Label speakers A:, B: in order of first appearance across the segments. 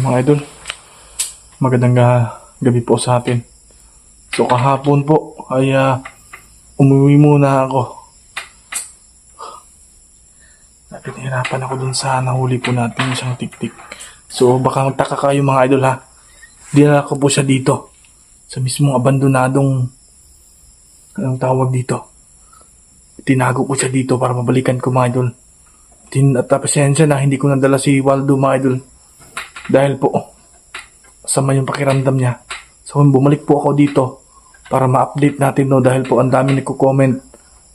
A: Mga idol, magandang gabi po sa atin. So kahapon po ay umuwi muna ako. Pinahirapan ako dun sa nahuli po natin isang tik-tik. So baka magtaka kayo mga idol ha. Dinala ko po siya dito sa mismong abandonadong, anong tawag dito, tinago ko siya dito para mabalikan ko mga idol. At pasensya na hindi ko nadala si Waldo mga idol dahil po masama yung pakiramdam niya. So bumalik po ako dito para ma-update natin dahil po ang dami nagko-comment,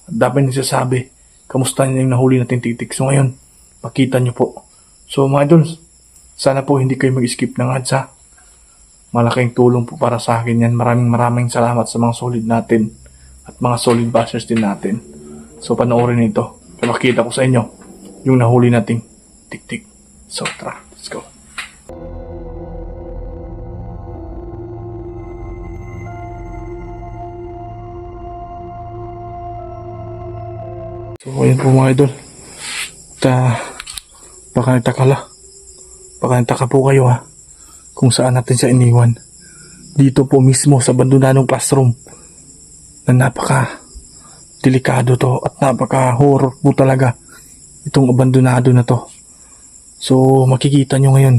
A: ang dami nagsasabi kamusta niya yung nahuli natin titik. So ngayon makita niyo po. So mga idol, sana po hindi kayo mag-skip ng ads ha. Malaking tulong po para sa akin yan. Maraming salamat sa mga solid natin at mga solid bashers din natin. So panoorin ito. Makita ko sa inyo yung nahuli nating tik-tik. So tara, let's go. So ayan po mga idol. Baka nagtaka po kayo ha kung saan natin siya iniwan. Dito po mismo sa abandonadong classroom na napaka delikado to at napaka horror po talaga itong abandonado na to. So makikita nyo ngayon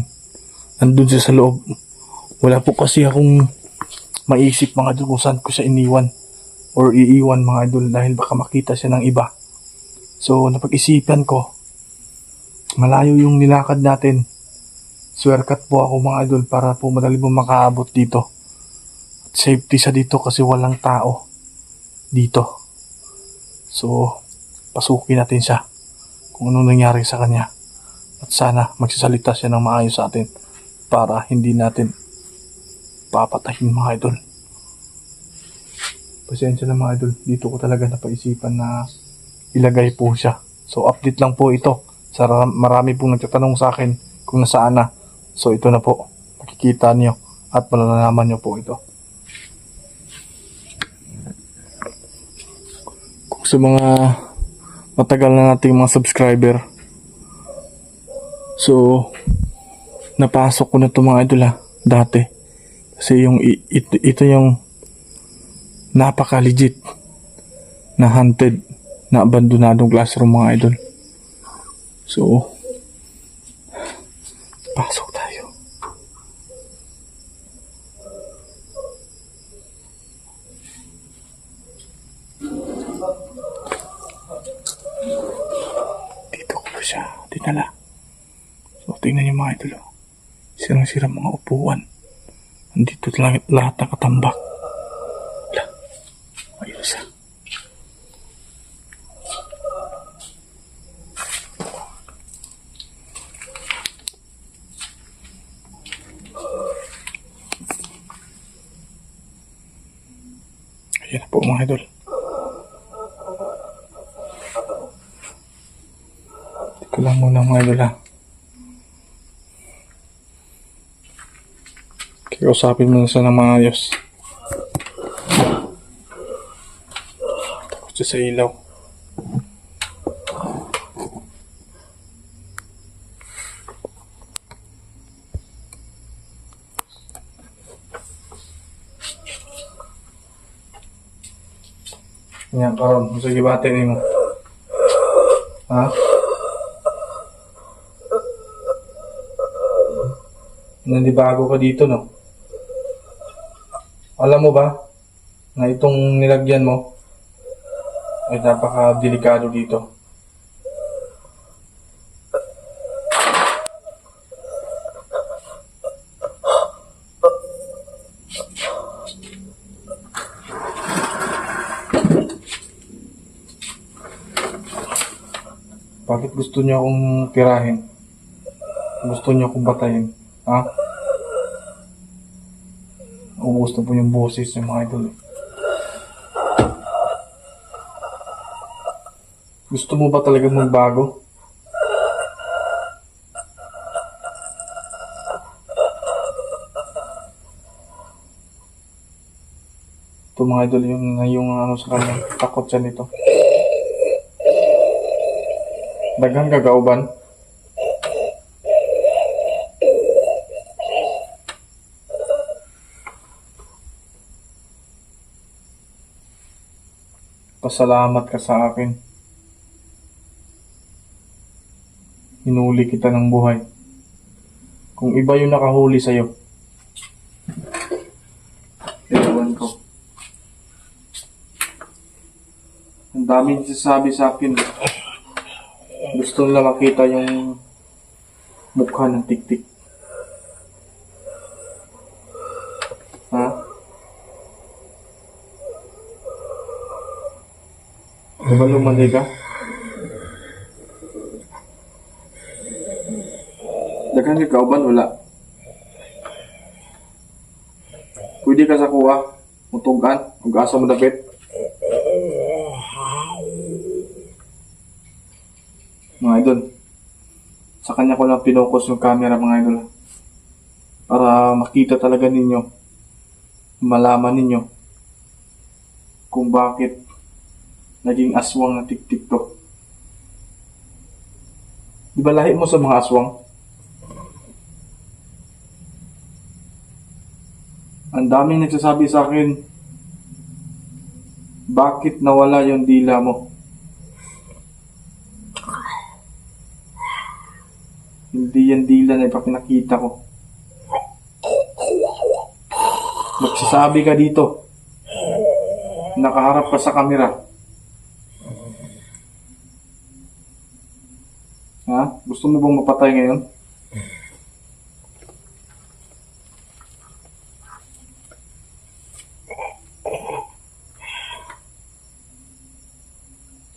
A: nandun siya sa loob. Wala po kasi akong maisip mga idol kung saan ko siya iniwan or iiwan mga idol dahil baka makita siya ng iba. So napag-isipan ko, malayo yung nilakad natin. Swerkat po ako mga idol para po madali po makaabot dito. At safety siya dito kasi walang tao dito. So pasukin natin siya kung anong nangyari sa kanya. At sana magsasalita siya ng maayos sa atin para hindi natin papatahin mga idol. Pasensya na mga idol, dito ko talaga napaisipan na ilagay po siya. So update lang po ito. Marami pong nagtatanong sa akin kung nasaan na. So ito na po. Makikita niyo at malalaman niyo po ito. Kung sa mga matagal na nating mga subscriber, so napasok ko na ito mga idol dati. Kasi ito yung napaka legit na haunted na abandonadong classroom mga idol. So pasok tayo. Dito ko siya dinala. So tingnan niyo mga idol. Sirang-sira mga upuan. Nandito lahat nakatambak. Ayun siya. Ayan po mga idol. Ito lang muna mga idol Kiusapin mo na siya ng maayos. Takot siya sa ilaw. Yan karon, sige batin mo. Ha? Nandibago ka dito no? Alam mo ba na itong nilagyan mo ay napaka-delikado dito. Bakit gusto niyo akong tirahin? Gusto niyo akong batayin? Ha? Ubus na po yung boses ng mga idol. Gusto mo ba talaga magbago? Ito mga idol, yung ano sa kanya, takot siya nito. Daghang gagauban. Pasalamat ka sa akin. Hinuli kita ng buhay. Kung iba yung nakahuli sa'yo, ewan ko. Ang daming sasabi sa akin. Gusto nila makita yung mukha ng Tiktik. Ha? Di ba lumandi ka? Dagan ka kauban, wala. Pwede ka sa kuha, mutugan, kung asa mo dapit. Mga idol, sa kanya ko lang pinokus yung camera, mga idol. Para makita talaga ninyo, malaman ninyo kung bakit naging aswang na Tiktik to. Di ba lahi mo sa mga aswang? Ang daming nagsasabi sa akin, bakit nawala yung dila mo? Hindi yan dila na ipapinakita ko. Magsasabi ka dito, nakaharap ka sa kamera. Ha? Gusto mo bang mapatay ngayon?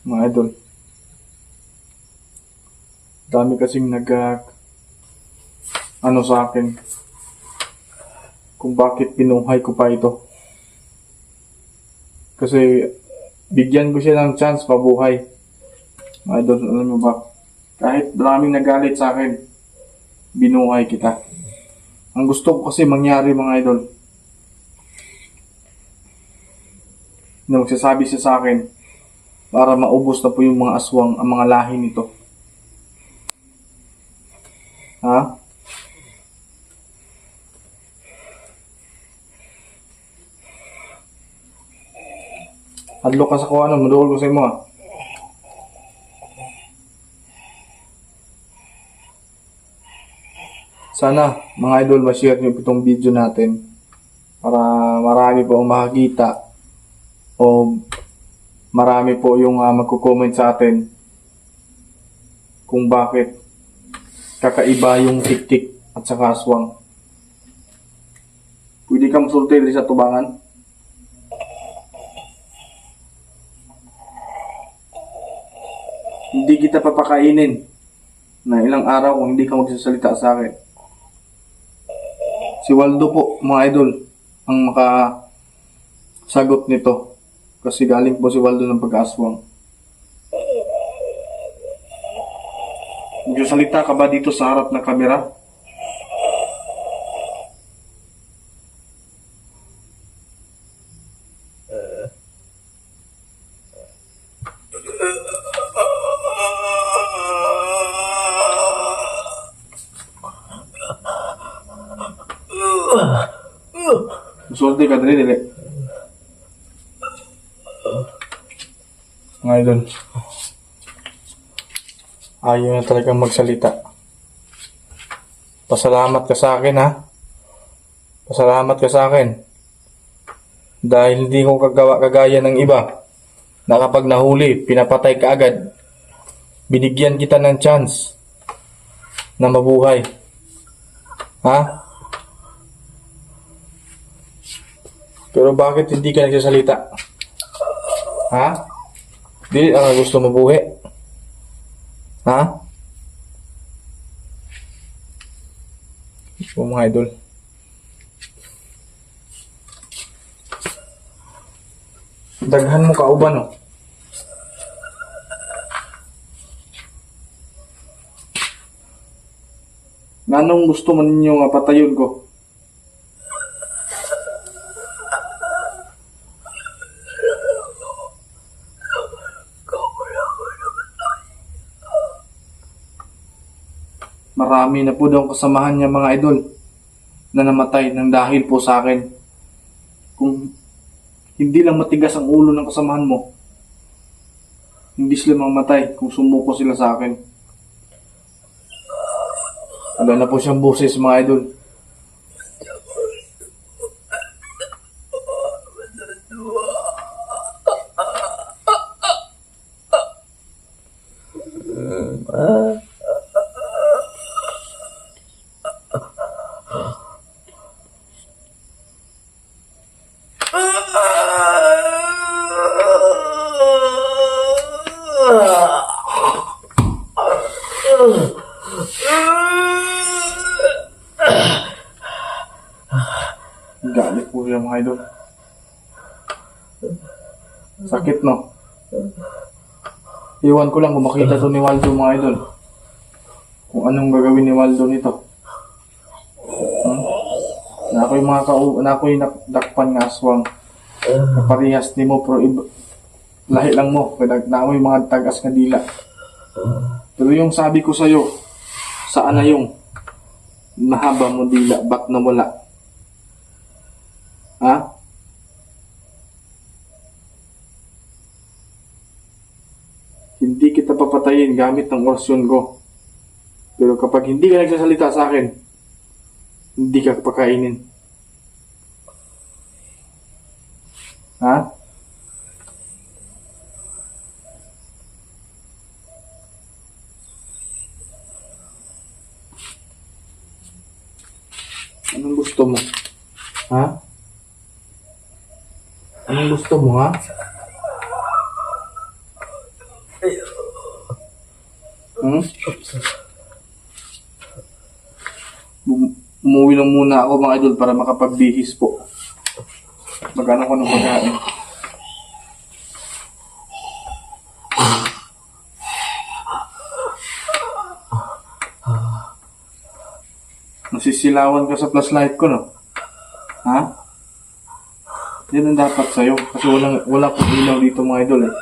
A: Mga idol, dami kasing ano sa akin kung bakit pinuhay ko pa ito. Kasi bigyan ko siya ng chance mabuhay. Mga idol, alam mo ba, kahit maraming nagalit sa akin, binuhay kita. Ang gusto ko kasi mangyari, mga idol, na magsasabi siya sa akin para maubos na po yung mga aswang, ang mga lahi nito. Ha? Hadlo ka sa kuha, maduol ko sa imo, ha? Sana, mga idol, ma-share nyo itong video natin para marami po ang makakita o marami po yung magko-comment sa atin kung bakit kakaiba yung Tiktik at saka aswang. Pwede ka masulti sa tubangan. Hindi kita papakainin na ilang araw kung hindi ka magsasalita sa akin. Si Waldo po, mga idol, ang makasagot nito. Kasi galing po si Waldo ng pag-aswang. Magsasalita ka ba dito sa harap ng kamera? Sulti ka dali. Mga idol, ayaw na talagang magsalita. Pasalamat ka sa akin, ha? Pasalamat ka sa akin. Dahil hindi ko kagaya ng iba na kapag nahuli, pinapatay ka agad. Binigyan kita ng chance na mabuhay. Ha? Pero bakit hindi ka nagsasalita? Ha? Di ang gusto mabuhay? Ha? O mga idol, daghan mo kauban, oh. Nanong gusto man ninyo nga patayon ko? Marami na po daw kasamahan niya, mga idol, na namatay ng dahil po sa akin. Kung hindi lang matigas ang ulo ng kasamahan mo, Hindi sila mamatay kung sumuko sila sa akin. Wala na po siyang boses, mga idol. Galit po siya, mga idol. Sakit, no? Iwan ko lang kung makita to ni Waldo, mga idol. Kung anong gagawin ni Waldo nito. Na ako'y nakdakpan nga aswang. Parehas ni mo, pero lahi lang mo. Na ako'y mga tagas nga dila. Pero yung sabi ko sa'yo, saan na yung mahaba mo dila, ba't nawala? Ha? Hindi kita papatayin gamit ng orasyon ko. Pero kapag hindi ka nagsasalita sa akin, hindi ka pakainin. Ha? Anong gusto mo? Ha? Anong gusto mo, ha? Umuwi lang muna ako, mga idol, para makapagbihis po. Magkano ko ng pagkain. Nasisilawan ka sa flashlight ko, no? Ha? Yan ang dapat sa'yo. Kasi wala pong ilaw dito, mga idol, eh.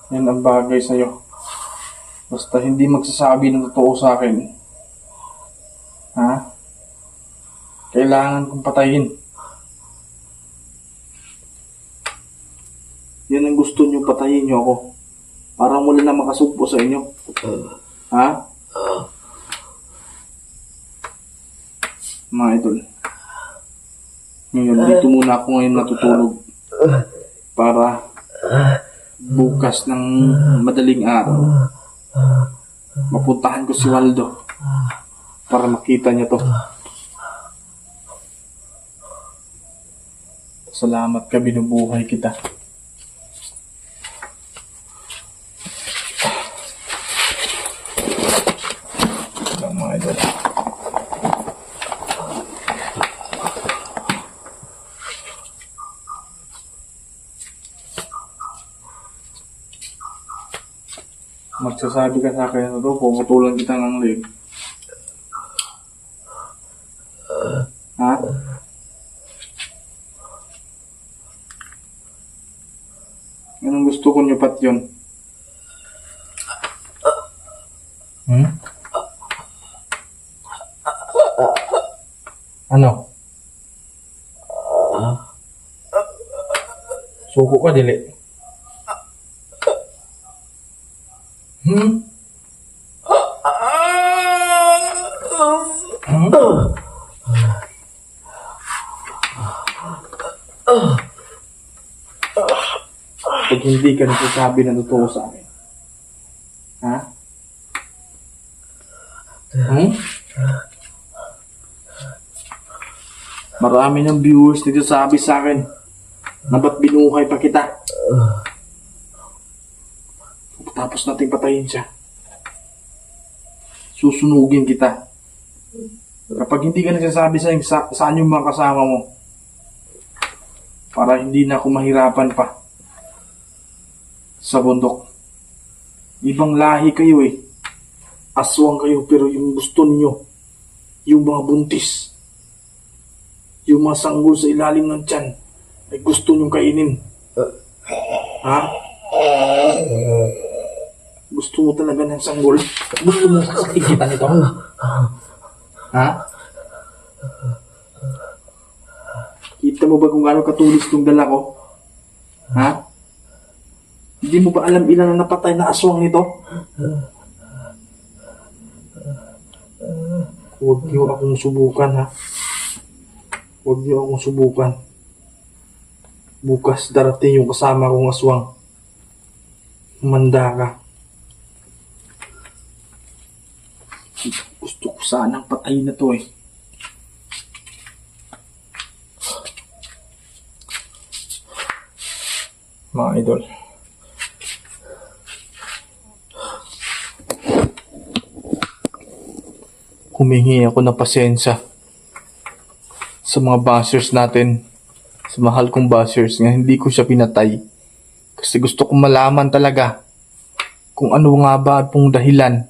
A: Yan ang bagay sa'yo. Basta hindi magsasabi ng totoo sa akin. Ha? Kailangan kong patayin. Yan ang gusto nyo, patayin nyo ako. Parang wala na makasugpo sa inyo. Ha? Mga idol. Ngayon, dito muna ako ngayon natutulog. Para bukas ng madaling araw, mapuntahan ko si Waldo para makita niya to. Salamat ka, binubuhay kita. Mga idol. Magsasabi ka sa akin na to, puputulan kita ng leg. Ha? Anong gusto ko niyo pat yun? Ano? Suko ka, dili? Pag hindi ka nagsasabi na totoo sa akin. Ha? Marami ng viewers dito sabi sa akin na ba't binuhay pa kita. Tapos nating patayin siya. Susunugin kita. Kapag hindi ka nagsasabi saan yung mga kasama mo, para hindi na ako mahirapan pa sa bundok. Ibang lahi kayo eh. Aswang kayo, pero yung gusto niyo, yung mga buntis, yung mga sanggol sa ilalim ng tiyan, ay gusto niyong kainin. Ha? Gusto mo talaga ng sanggol? Gusto mo sasakitan ito? Ha? Kita mo ba kung gaano katulis itong dala ko? Ha? Hindi mo ba alam ilan ang napatay na aswang nito? Huwag niyo akong subukan, ha? Huwag niyo akong subukan. Bukas darating yung kasama kong aswang. Humanda ka. Gusto ko sanang patayin na to eh. Mga idol. Humingi ako ng pasensya sa mga bashers natin, sa mahal kong bashers nga hindi ko siya pinatay. Kasi gusto kong malaman talaga kung ano nga ba pong dahilan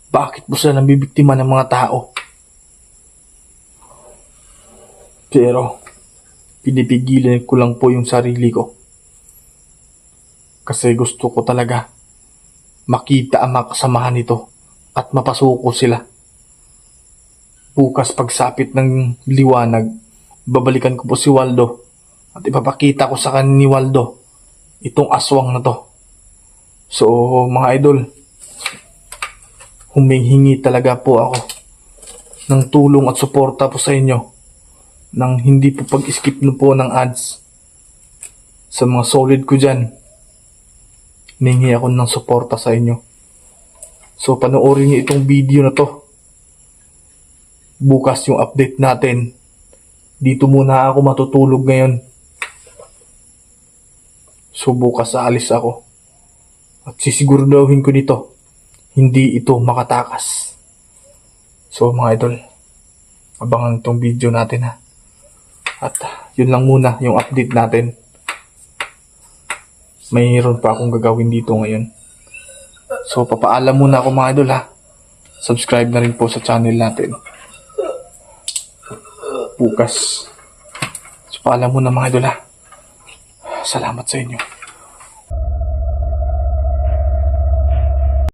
A: bakit po sila nabibiktima ng mga tao. Pero pinipigilan ko lang po yung sarili ko. Kasi gusto ko talaga makita ang mga kasamahan nito at mapasuko sila. Bukas pagsapit ng liwanag, babalikan ko po si Waldo at ipapakita ko sa kanya ni Waldo itong aswang na to. So mga idol, humihingi talaga po ako ng tulong at suporta po sa inyo nang hindi po pag-skip na po ng ads. Sa mga solid ko dyan, humihingi ako ng suporta sa inyo. So panoorin niyo itong video na to. Bukas yung update natin. Dito muna ako matutulog ngayon. So bukas aalis ako. At sisiguraduhin ko dito, hindi ito makatakas. So mga idol, abangan itong video natin ha. At yun lang muna yung update natin. Mayroon pa akong gagawin dito ngayon. So papaalam muna ako mga idol ha. Subscribe na rin po sa channel natin. Bukas. So paalam muna mga idol ha. Salamat sa inyo.